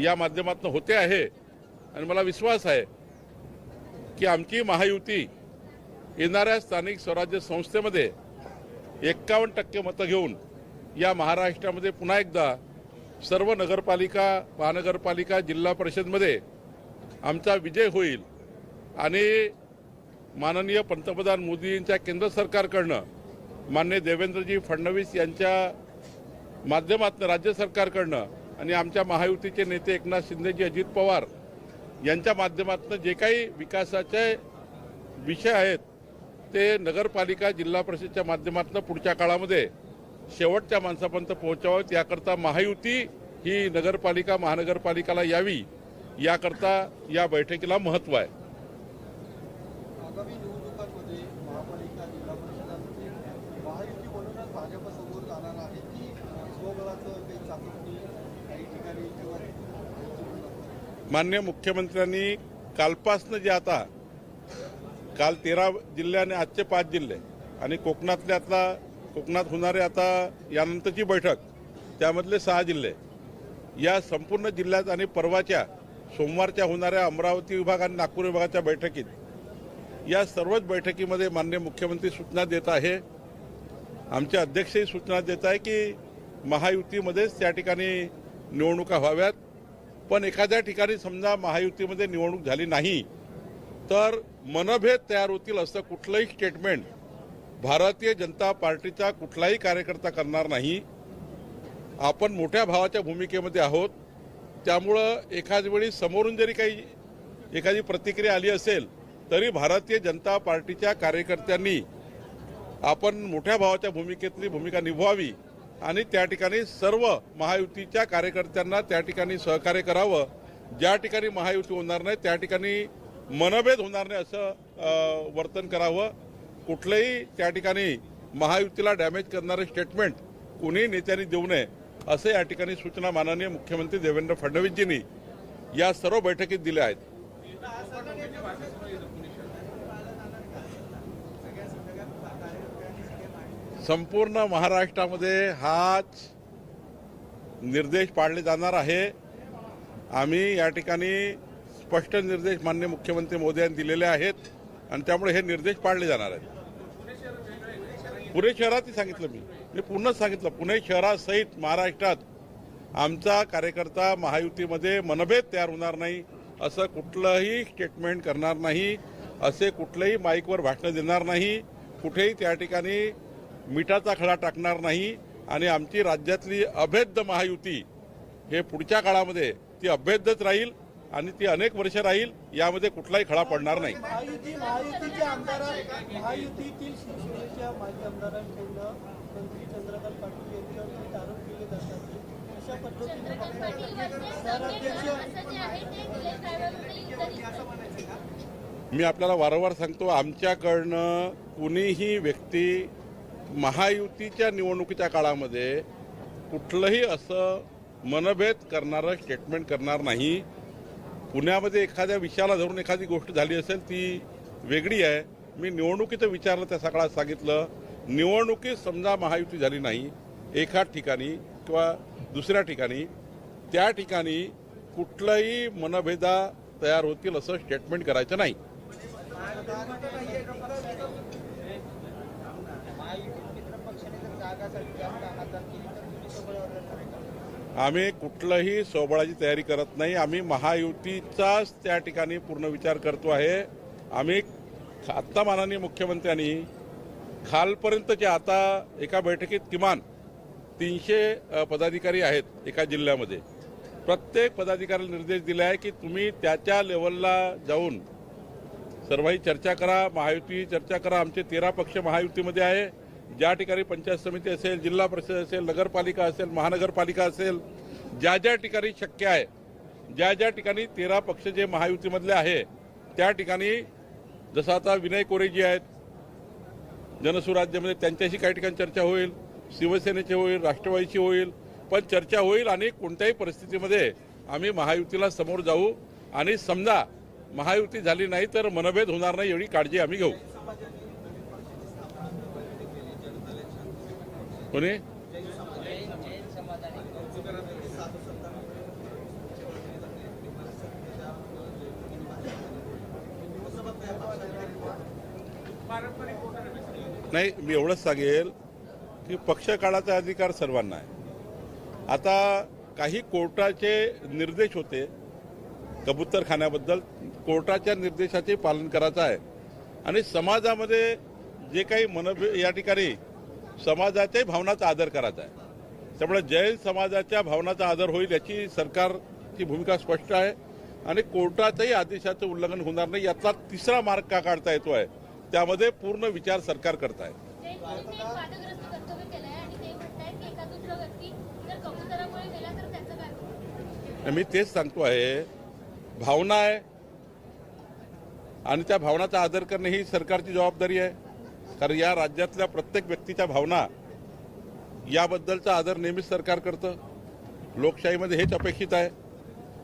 या माध्यमातून होते आहे आणि मला विश्वास आहे की आमची महायुती येणाऱ्या स्थानिक स्वराज्य संस्थेमध्ये 51% मतं घेऊन या महाराष्ट्रामध्ये पुन्हा एकदा सर्व नगरपालिका, महानगरपालिका, जिल्हा परिषदमध्ये आमचा विजय होईल आणि माननीय पंतप्रधान मोदींच्या केंद्र सरकारकडनं, माननीय देवेंद्रजी फडणवीस यांच्या माध्यमातून राज्य सरकारकडनं आणि आमच्या महायुतीचे नेते एकनाथ शिंदेजी, अजित पवार यांच्या माध्यमातून जे काही विकासाचे विषय आहेत ते नगरपालिका, जिल्हा परिषदेच्या माध्यमातून पुढच्या काळामध्ये शेवटच्या माणसापर्यंत पोहोचावत याकरता महायुती ही नगरपालिका, महानगरपालिकाला यावी याकरता या बैठकीला महत्त्व आहे. आगामी निवडणुकांमध्ये महापालिका, जिल्हा परिषदांमध्ये महायुती म्हणूनच भाजप समोर जाणार आहे की स्वबळाचं काही चाचपणी काही ठिकाणी माननीय मुख्यमंत्र्यांनी कालपासनं जे आता काल 13 जिल्हे आणि आजचे 5 जिल्हे आणि कोकणात होणारे आता यानंतरची बैठक त्यामधले 6 जिल्हे या संपूर्ण जिल्ह्यात आणि परवाच्या सोमवारच्या होणाऱ्या अमरावती विभाग आणि नागपूर विभागाच्या बैठकीत या सर्वच बैठकीमध्ये माननीय मुख्यमंत्री सूचना देत आहे. आमचे अध्यक्षही सूचना देत आहे की महायुतीमध्येच त्या ठिकाणी निवडणुका व्हाव्यात. पण एखाद्या ठिकाणी समजा महायुतीमध्ये निवडणूक झाली नाही तर मनभेद तयार होतील असं कुठलंही स्टेटमेंट भारतीय जनता पार्टीचा कुठलाही कार्यकर्ता करणार नाही. आपण मोठ्या भावाच्या भूमिकेमध्ये आहोत. त्यामुळं एखाद्या वेळी समोरून जरी काही एखादी प्रतिक्रिया आली असेल तरी भारतीय जनता पार्टीच्या कार्यकर्त्यांनी आपण मोठ्या भावाच्या भूमिकेतली भूमिका निभवावी आणि त्या ठिकाणी सर्व महायुतीच्या कार्यकर्त्यांना त्या ठिकाणी सहकार्य करावं. ज्या ठिकाणी महायुती होणार नाही त्या ठिकाणी मनभेद होणार नाही असं वर्तन करावं. कुठलंही त्या ठिकाणी महायुतीला डॅमेज करणारे स्टेटमेंट कोणी नेत्यांनी देऊ नये असे या ठिकाणी सूचना माननीय मुख्यमंत्री देवेंद्र फडणवीसजींनी या सर्व बैठकीत दिल्या आहेत. संपूर्ण महाराष्ट्रामध्ये हाच निर्देश पाळले जाणार आहे. आम्ही या ठिकाणी स्पष्ट निर्देश माननीय मुख्यमंत्री मोदी यांनी दिलेले आहेत आणि त्यामुळे हे निर्देश पाळले जाणार आहेत. पुणे शहरातही सांगितलं मी पूर्णच सांगितलं. पुणे शहरासहित महाराष्ट्रात आमचा कार्यकर्ता महायुतीमध्ये मनभेद तयार होणार नाही असं कुठलंही स्टेटमेंट करणार नाही, असे कुठलेही माईकवर भाषणं देणार नाही, कुठेही त्या ठिकाणी मिठाचा खडा टाकणार नाही आणि आमची राज्यातली अभेद्य महायुती हे पुढच्या काळामध्ये ती अभेद्यच राहील आणि ती अनेक वर्ष राहील. यामध्ये कुठलाही खडा पडणार नाही. महायुतीतील शिवसेनेच्या माजी आमदारांकडून मंत्री चंद्रकांत पाटील यांच्यावर आरोप केले जातात. अशा पद्धतीने मी आपल्याला वारंवार सांगतो, आमच्याकडनं कुणीही व्यक्ती महायुतीच्या निवडणुकीच्या काळामध्ये कुठलंही असं मनभेद करणारं स्टेटमेंट करणार नाही. पुण्यामध्ये एखाद्या विषयाला धरून एखादी गोष्ट झाली असेल ती वेगळी आहे. मी निवडणुकीचं विचारलं त्या सकाळात सांगितलं. निवडणुकीत समजा महायुती झाली नाही एखाद ठिकाणी किंवा दुसऱ्या ठिकाणी, त्या ठिकाणी कुठलंही मनभेदा तयार होतील असं स्टेटमेंट करायचं नाही. आम्ही कुठलंही सोबळाची तयारी करत नाही. आम्ही महायुतीचाच त्या ठिकाणी पूर्ण विचार करतो आहे. आम्ही आत्ता माननीय मुख्यमंत्र्यांनी खालपर्यंतचे आता एका बैठकीत किमान 300 पदाधिकारी आहेत एका जिल्ह्यामध्ये. प्रत्येक पदाधिकाऱ्याला निर्देश दिले आहे की तुम्ही त्याच्या लेवलला जाऊन सर्वही चर्चा करा, महायुती चर्चा करा. आमचे 13 पक्ष महायुतीमध्ये आहे. ज्या ठिकाणी पंचायत समिती असेल, जिल्हा परिषद असेल, नगरपालिका असेल, महानगरपालिका असेल, ज्या ज्या ठिकाणी शक्य आहे, ज्या ज्या ठिकाणी 13 पक्ष जे महायुतीमधले आहे त्या ठिकाणी, जसं आता विनय कोरेजी आहेत जनसुराज्यामध्ये, त्यांच्याशी काही ठिकाणी चर्चा होईल, शिवसेनेची होईल, राष्ट्रवादीची होईल, पण चर्चा होईल आणि कोणत्याही परिस्थितीमध्ये आम्ही महायुतीला समोर जाऊ आणि समजा महायुती झाली नाही तर मनभेद होणार नाही एवढी काळजी आम्ही घेऊ. कोणी नाही, मी एवढंच सांगेल की पक्ष काढायचा अधिकार सर्वांना आहे. आता काही कोर्टाचे निर्देश होते कबूतरखान्याबद्दल, कोर्टाच्या निर्देशाचे पालन करायचं आहे. आणि समाजामध्ये जे काही या ठिकाणी समाजाच्याही भावनाचा आदर करायचा आहे. त्यामुळे जैन समाजाच्या भावनाचा आदर होईल याची सरकारची भूमिका स्पष्ट आहे. आणि कोर्टाच्याही आदेशाचं उल्लंघन होणार नाही यातला तिसरा मार्ग का काढता येतो आहे, त्यामध्ये पूर्ण विचार सरकार करत आहे. मी तेच सांगतो आहे, भावना आहे आणि त्या भावनाचा आदर करणे ही सरकारची जबाबदारी आहे. कारण या राज्यातल्या प्रत्येक व्यक्तीच्या भावना याबद्दलचा आदर नेहमीच सरकार करतं. लोकशाहीमध्ये हेच अपेक्षित आहे.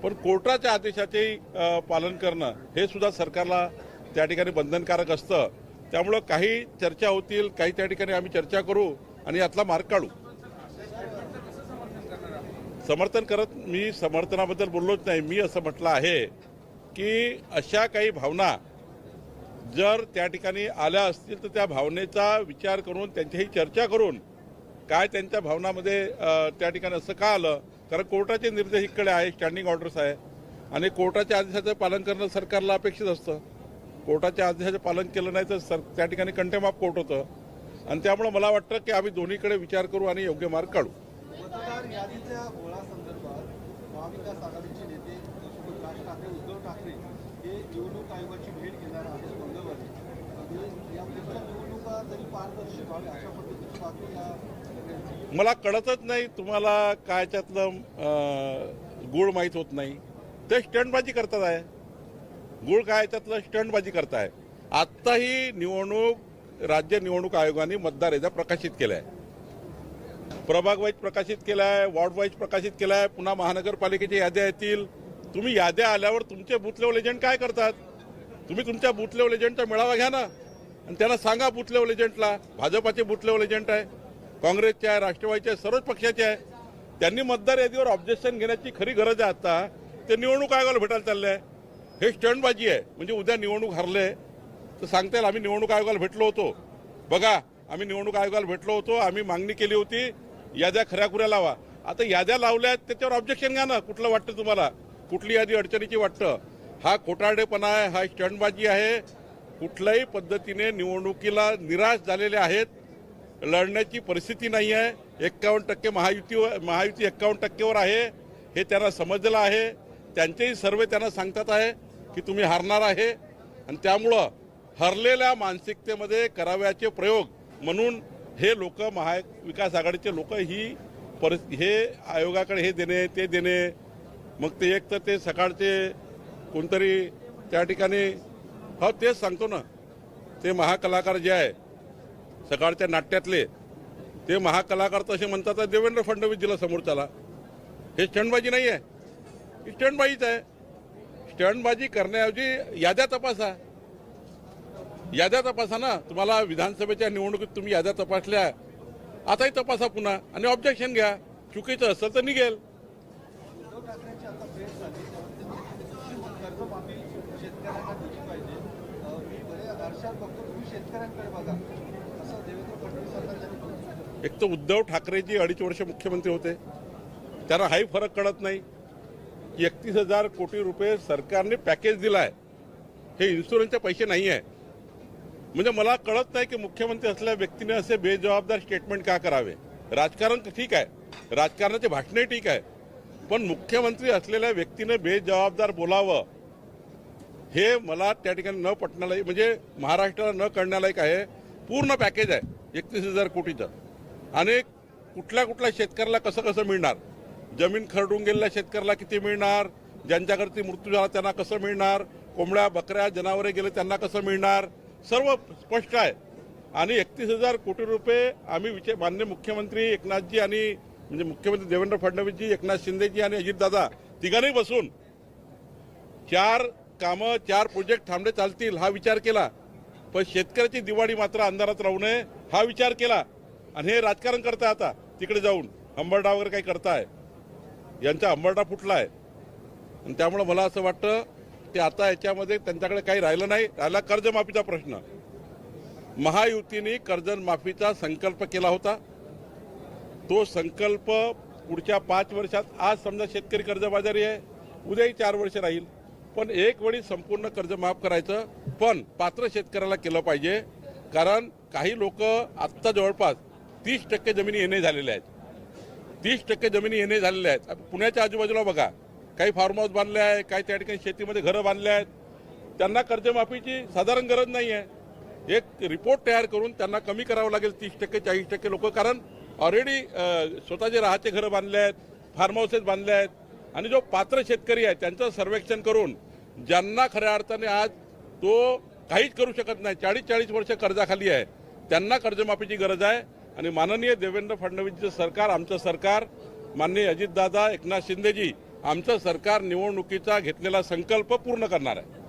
पण कोर्टाच्या आदेशाचे पालन करणं हे सुद्धा सरकारला त्या ठिकाणी बंधनकारक असतं. त्यामुळं काही चर्चा होतील, काही त्या ठिकाणी आम्ही चर्चा करू आणि यातला मार्ग काढू. समर्थन करत मी समर्थनाबद्दल बोललोच नाही. मी असं म्हटलं आहे की अशा काही भावना जर त्या ठिकाणी आल्या असतील तर त्या भावनेचा विचार करून त्यांच्याही चर्चा करून काय त्यांच्या भावनामध्ये त्या ठिकाणी असं का आलं, कारण कोर्टाचे निर्देश इकडे आहे, स्टँडिंग ऑर्डर्स आहे आणि कोर्टाच्या आदेशाचं पालन करणं सरकारला अपेक्षित असतं. कोर्टाच्या आदेशाचं पालन केलं नाही तर त्या ठिकाणी कंटेम्प्ट ऑफ कोर्ट होतं. आणि त्यामुळे मला वाटतं की आम्ही दोन्हीकडे विचार करू आणि योग्य मार्ग काढू. मतदार यादीच्या घोळासंदर्भात महाविकास आघाडीचे नेते सोबत राज ठाकरे, उद्धव ठाकरे हे निवडणूक आयोगाची भेट घेणार आहेत मंगळवारी. या निवडणुका तरी पारदर्शक व्हावे अशा पद्धतीची बातमी या मला कळतच नाही. तुम्हाला काय त्यातलं गुळ माहीत होत नाही. ते स्टंटबाजी करतात आहे. गुळ काय त्यातलं स्टंटबाजी करताय. आत्ताही राज्य निवडणूक आयोगाने मतदार याद्या प्रकाशित केल्या आहे. प्रभाग वाईज प्रकाशित केला आहे, वॉर्ड वाईज प्रकाशित केला आहे. पुन्हा महानगरपालिकेच्या याद्या येतील. तुम्ही याद्या आल्यावर तुमचे बूथ लेवल एजंट काय करतात? तुम्ही तुमच्या बूथ लेवल एजंटचा मेळावा घ्या ना आणि त्यांना सांगा. बूथ लेवल एजंटला भाजपाचे बूथ लेवल एजंट आहे, काँग्रेसचे आहे, राष्ट्रवादीचे आहे, सर्वच पक्षाचे आहे. त्यांनी मतदार यादीवर ऑब्जेक्शन घेण्याची खरी गरज आहे. आता ते निवडणूक आयोगाला भेटायला चालले आहे. हे स्टंटबाजी आहे. म्हणजे उद्या निवडणूक हरले तर सांगता येईल आम्ही निवडणूक आयोगाला भेटलो होतो. बघा, आम्ही निवडणूक आयोगाला भेटलो होतो, आम्ही मागणी केली होती याद्या खऱ्याखुऱ्या लावा. आता याद्या लावल्यात त्याच्यावर ऑब्जेक्शन घ्या ना. कुठलं वाटतं तुम्हाला? कुठली यादी अडचणीची वाटतं? हा खोटारडेपणा आहे, हा स्टंटबाजी आहे. कुठल्याही पद्धतीने निवडणुकीला निराश झालेले आहेत. लढण्याची परिस्थिती नाही आहे. 51% महायुती 51%वर आहे हे त्यांना समजलं आहे. त्यांचेही सर्वे त्यांना सांगतात आहे की तुम्ही हारणार आहे. आणि त्यामुळं हरलेल्या मानसिकतेमध्ये कराव्याचे प्रयोग म्हणून हे लोक महाविकास आघाडीचे लोक हे आयोगाकडे हे देणे ते देणे. मग ते एक तर ते सकाळचे कोणतरी त्या ठिकाणी हो तेच सांगतो ना, ते महाकलाकार जे आहे सकाळच्या नाट्यातले ते महाकलाकार तसे म्हणतात देवेंद्र फडणवीसजीला समोर चला. हे स्टंटबाजी नाही आहे, ही स्टंटबाजीच आहे. स्टंटबाजी करण्याऐवजी याद्या तपासा. याद्या तपासा ना. तुम्हाला विधानसभेच्या निवडणुकीत तुम्ही याद्या तपासल्या, आताही तपासा पुन्हा आणि ऑब्जेक्शन घ्या. चुकीचं असेल तर निघेल. उद्धव ठाकरेंची आता भेट झाली त्यावर कर्जमाफी शेतकऱ्यांना दिली पाहिजे. मी बरे हर्षात बघतो तुम्ही शेतकऱ्यांकडे बघा असं देवेंद्र फडणवीस सरकारने. एक तर उद्धव ठाकरेजी 2.5 वर्ष मुख्यमंत्री होते, त्यांना हाही फरक कळत नाही. 31,000 कोटी रुपये सरकारने पॅकेज दिला आहे. हे इन्शुरन्सचे पैसे नाही आहे. म्हणजे मला कळत नाही की मुख्यमंत्री असलेल्या व्यक्तीने असे बेजबाबदार स्टेटमेंट का करावे. राजकारण ठीक आहे, राजकारणाचे भाषणही ठीक आहे, पण मुख्यमंत्री असलेल्या व्यक्तीने बेजबाबदार बोलावं हे मला त्या ठिकाणी न पटण्यालायक, म्हणजे महाराष्ट्राला न कळण्यालायक आहे. पूर्ण पॅकेज आहे 31,000 कोटीचं आणि कुठल्या शेतकऱ्याला कसं कसं मिळणार. जमीन खरडून गेलेल्या शेतकऱ्याला किती मिळणार, ज्यांच्याकडे मृत्यू झाला त्यांना कसं मिळणार, कोंबड्या बकऱ्या जनावरे गेले त्यांना कसं मिळणार, सर्व स्पष्ट आहे. आणि 31,000 कोटी रुपये आम्ही माननीय मुख्यमंत्री एकनाथजी आणि म्हणजे मुख्यमंत्री देवेंद्र फडणवीसजी, एकनाथ शिंदेजी आणि अजितदादा तिघांनी बसून 4 कामं 4 प्रोजेक्ट थांबले चालतील हा विचार केला. पण शेतकऱ्याची दिवाळी मात्र अंधारात राहू नये हा विचार केला. आणि हे राजकारण करताय आता तिकडे जाऊन हंबरडा वगैरे काही करताय. यांचा हंबरडा फुटला आहे. आणि त्यामुळे मला असं वाटतं की आता याच्यामध्ये त्यांच्याकडे काही राहिलं नाही. राहिला कर्जमाफीचा प्रश्न. महायुतीने कर्जमाफीचा संकल्प केला होता. तो संकल्प पुढच्या 5 वर्षात, आज समजा शेतकरी कर्जबाजारी आहे, उद्याही 4 वर्ष राहील, पण एक वेळी संपूर्ण कर्ज माफ करायचं, पण पात्र शेतकऱ्याला केलं पाहिजे. कारण काही लोक आत्ता जवळपास 30% जमिनी येणे झालेल्या आहेत. 30% जमिनी येणे झालेल्या आहेत. पुण्याच्या आजूबाजूला बघा, काही फार्म हाऊस बांधले आहे, काही त्या ठिकाणी शेतीमध्ये घरं बांधले आहेत. त्यांना कर्जमाफीची साधारण गरज नाही आहे. एक रिपोर्ट तयार करून त्यांना कमी करावं लागेल 30% 40% लोक, कारण ऑलरेडी स्वतःचे राहायचे घरं बांधले आहेत, फार्म हाऊसेस बांधले आहेत. आणि जो पात्र शेतकरी आहे त्यांचं सर्वेक्षण करून ज्यांना खऱ्या अर्थाने आज तो काहीच करू शकत नाही, 40-40 वर्ष कर्जाखाली आहे, त्यांना कर्जमाफीची गरज आहे. आणि माननीय देवेंद्र फडणवीसचं सरकार, आमचं सरकार, माननीय अजितदादा, एकनाथ शिंदेजी, आमचं सरकार निवडणुकीचा घेतलेला संकल्प पूर्ण करणार आहे.